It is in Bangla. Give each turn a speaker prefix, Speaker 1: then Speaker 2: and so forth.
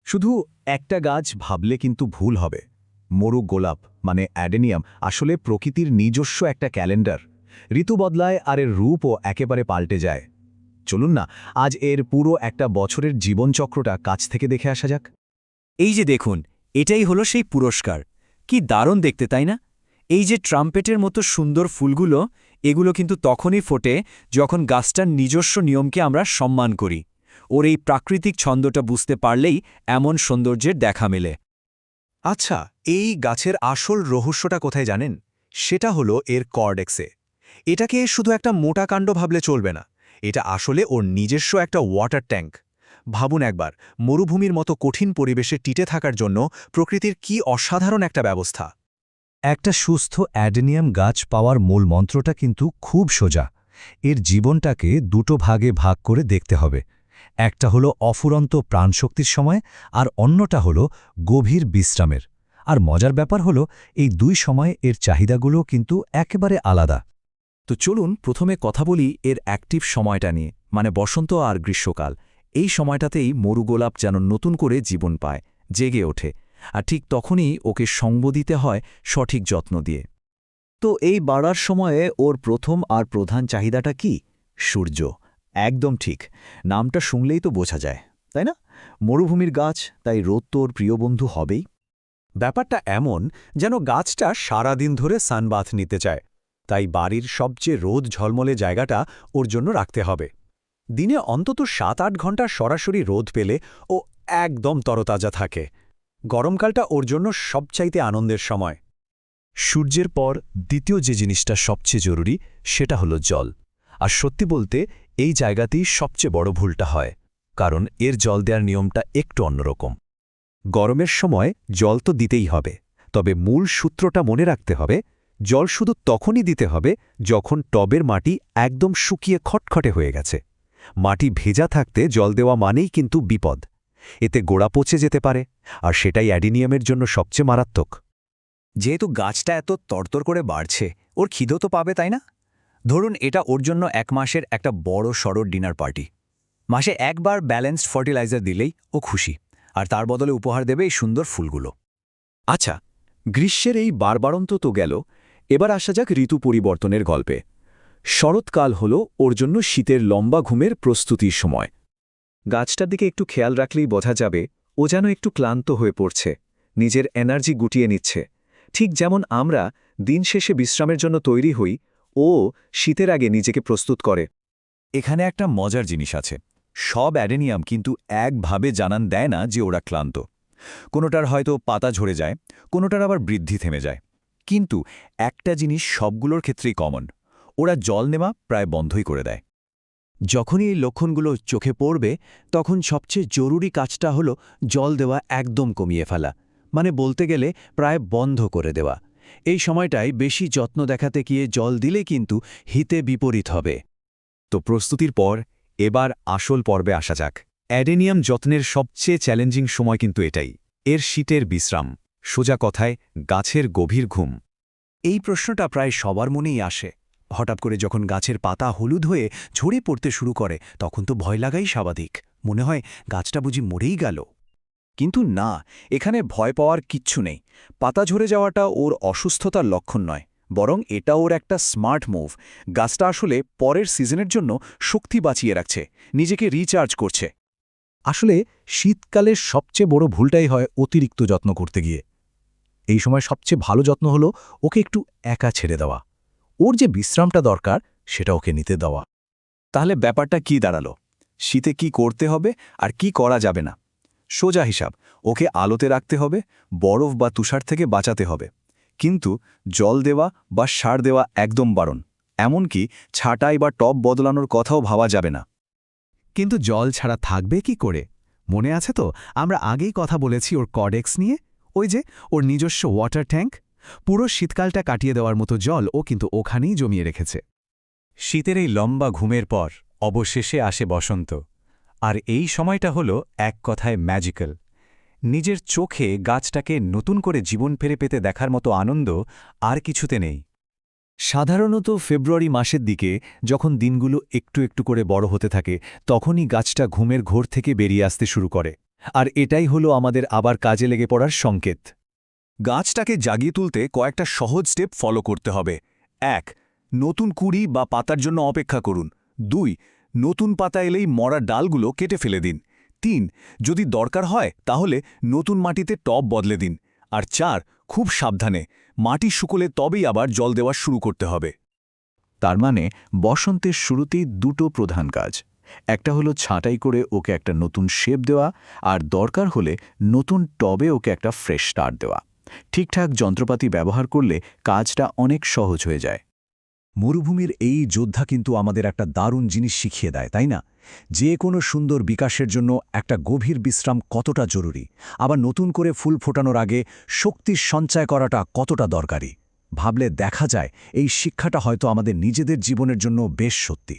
Speaker 1: শুধু একটা গাছ ভাবলে কিন্তু ভুল হবে। মরু গোলাপ মানে অ্যাডেনিয়াম আসলে প্রকৃতির নিজস্ব একটা ক্যালেন্ডার। ঋতু বদলায় আর এর রূপও একেবারে পাল্টে যায়। চলুন না আজ এর পুরো একটা বছরের জীবনচক্রটা কাছ থেকে দেখে আসা যাক।
Speaker 2: এই যে দেখুন, এটাই হলো সেই পুরস্কার। কি দারুণ দেখতে, তাই না? এই যে ট্রাম্পেটের মতো সুন্দর ফুলগুলো, এগুলো কিন্তু তখনই ফোটে যখন গাছটার নিজস্ব নিয়মকে আমরা সম্মান করি। ওর এই প্রাকৃতিক ছন্দটা বুঝতে পারলেই এমন সৌন্দর্যের দেখা মেলে।
Speaker 1: আচ্ছা, এই গাছের আসল রহস্যটা কোথায় জানেন? সেটা হলো এর কর্ডেক্সে। এটাকে শুধু একটা মোটা কাণ্ড ভাবলে চলবে না, এটা আসলে ওর নিজস্ব একটা ওয়াটার ট্যাঙ্ক। ভাবুন একবার, মরুভূমির মতো কঠিন পরিবেশে টিকে থাকার জন্য প্রকৃতির কি অসাধারণ একটা ব্যবস্থা।
Speaker 3: একটা সুস্থ অ্যাডেনিয়াম গাছ পাওয়ার মূল মন্ত্রটা কিন্তু খুব সোজা। এর জীবনটাকে দুটো ভাগে ভাগ করে দেখতে হবে। একটা হলো অফুরন্ত প্রাণশক্তির সময়, আর অন্যটা হলো গভীর বিশ্রামের। আর মজার ব্যাপার হলো এই দুই সময়ে এর চাহিদাগুলো কিন্তু একেবারে আলাদা।
Speaker 2: তো চলুন প্রথমে কথা বলি এর অ্যাক্টিভ সময়টা নিয়ে, মানে বসন্ত আর গ্রীষ্মকাল। এই সময়টাতেই মরুগোলাপ যেন নতুন করে জীবন পায়, জেগে ওঠে। আর ঠিক তখনই ওকে সঙ্গ দিতে হয় সঠিক যত্ন দিয়ে। তো এই বাড়ার সময়ে ওর প্রথম আর প্রধান চাহিদাটা কি? সূর্য। একদম ঠিক, নামটা শুনলেই তো বোঝা যায়, তাই না? মরুভূমির গাছ, তাই রোদ তো ওর প্রিয় বন্ধু হবেই।
Speaker 1: ব্যাপারটা এমন যেন গাছটা সারাদিন ধরে সানবাথ নিতে চায়, তাই বাড়ির সবচেয়ে রোদ ঝলমলে জায়গাটা ওর জন্য রাখতে হবে। দিনে অন্তত ৭-৮ ঘন্টা সরাসরি রোদ পেলে ও একদম তরতাজা থাকে। গরমকালটা ওর জন্য সবচাইতে আনন্দের সময়।
Speaker 3: সূর্যের পর দ্বিতীয় যে জিনিসটা সবচেয়ে জরুরি সেটা হলো জল। আর সত্যি বলতে এই জায়গাতেই সবচেয়ে বড় ভুলটা হয়, কারণ এর জল দেওয়ার নিয়মটা একটু অন্যরকম। গরমের সময় জল তো দিতেই হবে, তবে মূল সূত্রটা মনে রাখতে হবে। জল শুধু তখনই দিতে হবে যখন টবের মাটি একদম শুকিয়ে খটখটে হয়ে গেছে। মাটি ভেজা থাকতে জল দেওয়া মানেই কিন্তু বিপদ। এতে গোড়া পচে যেতে পারে, আর সেটাই অ্যাডিনিয়ামের জন্য সবচেয়ে মারাত্মক।
Speaker 2: যেহেতু গাছটা এত তরতর করে বাড়ছে, ওর খিদেও তো পাবে, তাই না? ধরুন এটা ওর জন্য ১ মাসের একটা বড় সড়ো ডিনার পার্টি। মাসে একবার ব্যালেন্সড ফার্টিলাইজার দিলেই ও খুশি, আর তার বদলে উপহার দেবে এই সুন্দর ফুলগুলো।
Speaker 1: আচ্ছা, গ্রীষ্মের এই বারবারন্ত তো গেল, এবার আসা যাক ঋতু পরিবর্তনের গল্পে। শরৎকাল হল ওর জন্য শীতের লম্বা ঘুমের প্রস্তুতির সময়। গাছটার দিকে একটু খেয়াল রাখলেই বোঝা যাবে ও যেন একটু ক্লান্ত হয়ে পড়ছে, নিজের এনার্জি গুটিয়ে নিচ্ছে। ঠিক যেমন আমরা দিন শেষে বিশ্রামের জন্য তৈরি হই, ও শীতের আগে নিজেকে প্রস্তুত করে।
Speaker 2: এখানে একটা মজার জিনিস আছে। সব অ্যাডেনিয়াম কিন্তু একভাবে জানান দেয় না যে ওরা ক্লান্ত। কোনোটার হয়তো পাতা ঝরে যায়, কোনোটার আবার বৃদ্ধি থেমে যায়। কিন্তু একটা জিনিস সবগুলোর ক্ষেত্রেই কমন, ওরা জল নেওয়া প্রায় বন্ধই করে দেয়। যখনই এই লক্ষণগুলো চোখে পড়বে, তখন সবচেয়ে জরুরি কাজটা হলো জল দেওয়া একদম কমিয়ে ফেলা, মানে বলতে গেলে প্রায় বন্ধ করে দেওয়া। এই সময়টায় বেশি যত্ন দেখাতে গিয়ে জল দিলে কিন্তু হিতে বিপরীত হবে।
Speaker 1: তো প্রস্তুতির পর এবার আসল পর্বে আসা যাক। অ্যাডেনিয়াম যত্নের সবচেয়ে চ্যালেঞ্জিং সময় কিন্তু এটাই, এর শীতের বিশ্রাম। সোজা কথায় গাছের গভীর ঘুম।
Speaker 2: এই প্রশ্নটা প্রায় সবার মনেই আসে। হঠাৎ করে যখন গাছের পাতা হলুদ হয়ে ঝরে পড়তে শুরু করে, তখন তো ভয় লাগাই স্বাভাবিক। মনে হয় গাছটা বুঝি মরেই গেল। কিন্তু না, এখানে ভয় পাওয়ার কিচ্ছু নেই। পাতা ঝরে যাওয়াটা ওর অসুস্থতার লক্ষণ নয়, বরং এটা ওর একটা স্মার্ট মুভ। গাছটা আসলে পরের সিজনের জন্য শক্তি বাঁচিয়ে রাখছে, নিজেকে রিচার্জ করছে।
Speaker 3: আসলে শীতকালের সবচেয়ে বড় ভুলটাই হয় অতিরিক্ত যত্ন করতে গিয়ে। এই সময় সবচেয়ে ভালো যত্ন হলো ওকে একটু একা ছেড়ে দেওয়া। ওর যে বিশ্রামটা দরকার সেটা ওকে নিতে দেওয়া।
Speaker 1: তাহলে ব্যাপারটা কি দাঁড়ালো? শীতে কি করতে হবে আর কি করা যাবে না? সোজা হিসাব, ওকে আলোতে রাখতে হবে, বরফ বা তুষার থেকে বাঁচাতে হবে। কিন্তু জল দেওয়া বা সার দেওয়া একদম বারণ। এমনকি ছাঁটাই বা টব বদলানোর কথাও ভাবা যাবে না।
Speaker 2: কিন্তু জল ছাড়া থাকবে কি করে? মনে আছে তো, আমরা আগেই কথা বলেছি ওর কর্ডেক্স নিয়ে। ওই যে ওর নিজস্ব ওয়াটার ট্যাঙ্ক, পুরো শীতকালটা কাটিয়ে দেওয়ার মতো জল ও কিন্তু ওখানেই জমিয়ে রেখেছে।
Speaker 4: শীতের এই লম্বা ঘুমের পর অবশেষে আসে বসন্ত। আর এই সময়টা হলো এক কথায় ম্যাজিক্যাল। নিজের চোখে গাছটাকে নতুন করে জীবন ফিরে পেতে দেখার মতো আনন্দ আর কিছুতে নেই।
Speaker 1: সাধারণত ফেব্রুয়ারি মাসের দিকে যখন দিনগুলো একটু একটু করে বড় হতে থাকে, তখনই গাছটা ঘুমের ঘোর থেকে বেরিয়ে আসতে শুরু করে।
Speaker 3: আর এটাই হলো আমাদের আবার কাজে লেগে পড়ার সংকেত।
Speaker 2: গাছটাকে জাগিয়ে তুলতে কয়েকটা সহজ স্টেপ ফলো করতে হবে। ১. নতুন কুঁড়ি বা পাতার জন্য অপেক্ষা করুন। ২. নতুন পাতা এলেই মরা ডালগুলো কেটে ফেলে দিন। ৩. যদি দরকার হয় তাহলে নতুন মাটিতে টব বদলে দিন। আর ৪. খুব সাবধানে মাটি শুকোলে তবেই আবার জল দেওয়া শুরু করতে হবে।
Speaker 5: তার মানে বসন্তের শুরুতেই দুটো প্রধান কাজ। একটা হলো ছাঁটাই করে ওকে একটা নতুন শেপ দেওয়া, আর দরকার হলে নতুন টবে ওকে একটা ফ্রেশ স্টার্ট দেওয়া। ঠিকঠাক যন্ত্রপাতি ব্যবহার করলে কাজটা অনেক সহজ হয়ে যায়।
Speaker 3: মরুভূমির এই যোদ্ধা কিন্তু আমাদের একটা দারুণ জিনিস শিখিয়ে দেয়, তাই না? যে কোনো সুন্দর বিকাশের জন্য একটা গভীর বিশ্রাম কতটা জরুরি, আবার নতুন করে ফুল ফোটানোর আগে শক্তির সঞ্চয় করাটা কতটা দরকারি। ভাবলে দেখা যায় এই শিক্ষাটা হয়তো আমাদের নিজেদের জীবনের জন্য বেশ সত্যি।